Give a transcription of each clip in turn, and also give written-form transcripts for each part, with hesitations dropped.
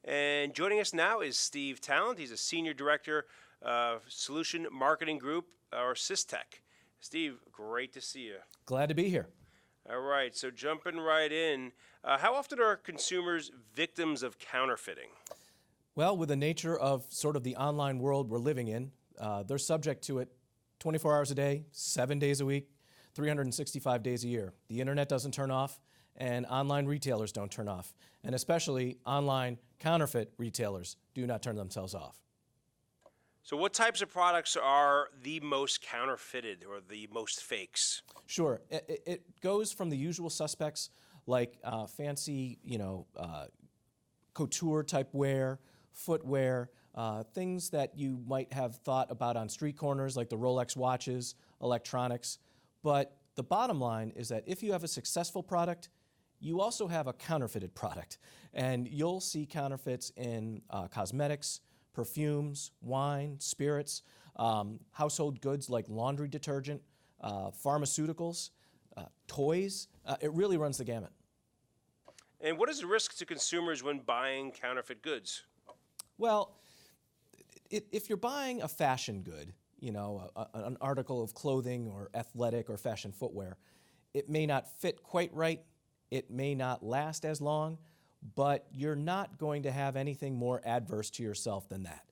And joining us now is Steve Tallant. He's a Senior Director of Solution Marketing Group, or Systech. Steve, great to see you. Glad to be here. All right, so jumping right in, how often are consumers victims of counterfeiting? Well, with the nature of sort of the online world we're living in, they're subject to it 24 hours a day, 7 days a week, 365 days a year. The internet doesn't turn off, and online retailers don't turn off. And especially online counterfeit retailers do not turn themselves off. So what types of products are the most counterfeited or the most fakes? Sure. It goes from the usual suspects like fancy, couture type wear, footwear, things that you might have thought about on street corners like the Rolex watches, electronics. But the bottom line is that if you have a successful product, you also have a counterfeited product. And you'll see counterfeits in cosmetics, perfumes, wine, spirits, household goods like laundry detergent, pharmaceuticals, toys. It really runs the gamut. And what is the risk to consumers when buying counterfeit goods? Well, if you're buying a fashion good, an article of clothing or athletic or fashion footwear, it may not fit quite right, it may not last as long, but you're not going to have anything more adverse to yourself than that.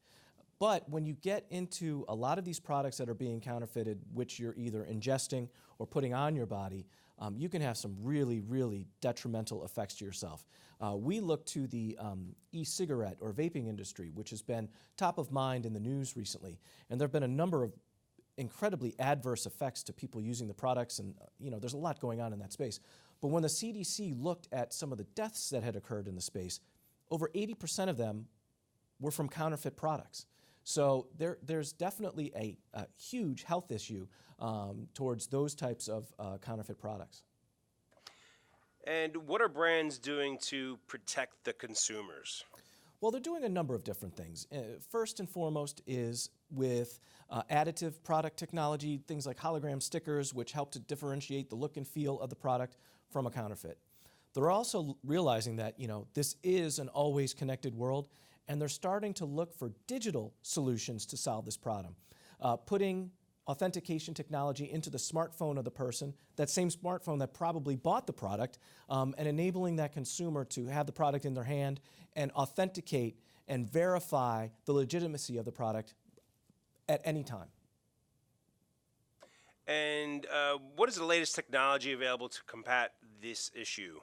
But when you get into a lot of these products that are being counterfeited, which you're either ingesting or putting on your body, you can have some really, really detrimental effects to yourself. We look to the e-cigarette or vaping industry, which has been top of mind in the news recently, and there have been a number of incredibly adverse effects to people using the products, and there's a lot going on in that space. But when the CDC looked at some of the deaths that had occurred in the space, over 80% of them were from counterfeit products. So there's definitely a huge health issue towards those types of counterfeit products. And what are brands doing to protect the consumers? Well, they're doing a number of different things. First and foremost is with additive product technology, things like hologram stickers, which help to differentiate the look and feel of the product from a counterfeit. They're also realizing that this is an always connected world, and they're starting to look for digital solutions to solve this problem. Putting authentication technology into the smartphone of the person, that same smartphone that probably bought the product, and enabling that consumer to have the product in their hand and authenticate and verify the legitimacy of the product at any time. And what is the latest technology available to combat this issue?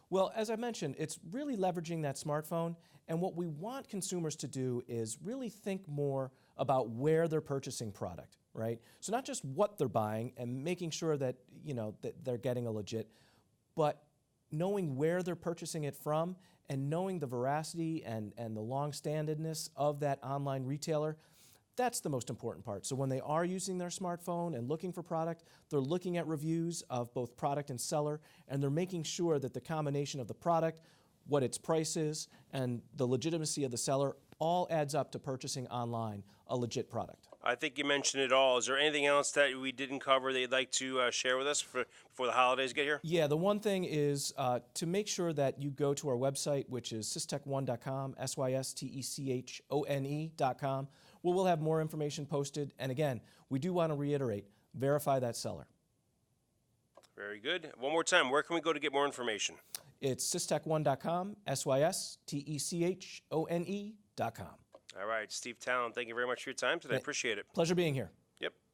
Well, as I mentioned, it's really leveraging that smartphone, and what we want consumers to do is really think more about where they're purchasing product, right? So not just what they're buying and making sure that, that they're getting a legit, but knowing where they're purchasing it from and knowing the veracity and the long-standedness of that online retailer. That's the most important part. So when they are using their smartphone and looking for product, they're looking at reviews of both product and seller, and they're making sure that the combination of the product, what its price is, and the legitimacy of the seller all adds up to purchasing online a legit product. I think you mentioned it all. Is there anything else that we didn't cover that you'd like to share with us before the holidays get here? Yeah, the one thing is to make sure that you go to our website, which is systech1.com, systechone.com, where we'll have more information posted. And again, we do want to reiterate, verify that seller. Very good. One more time, where can we go to get more information? It's systech1.com, systechone.com. All right, Steve Tallant, thank you very much for your time today. Appreciate it. Pleasure being here.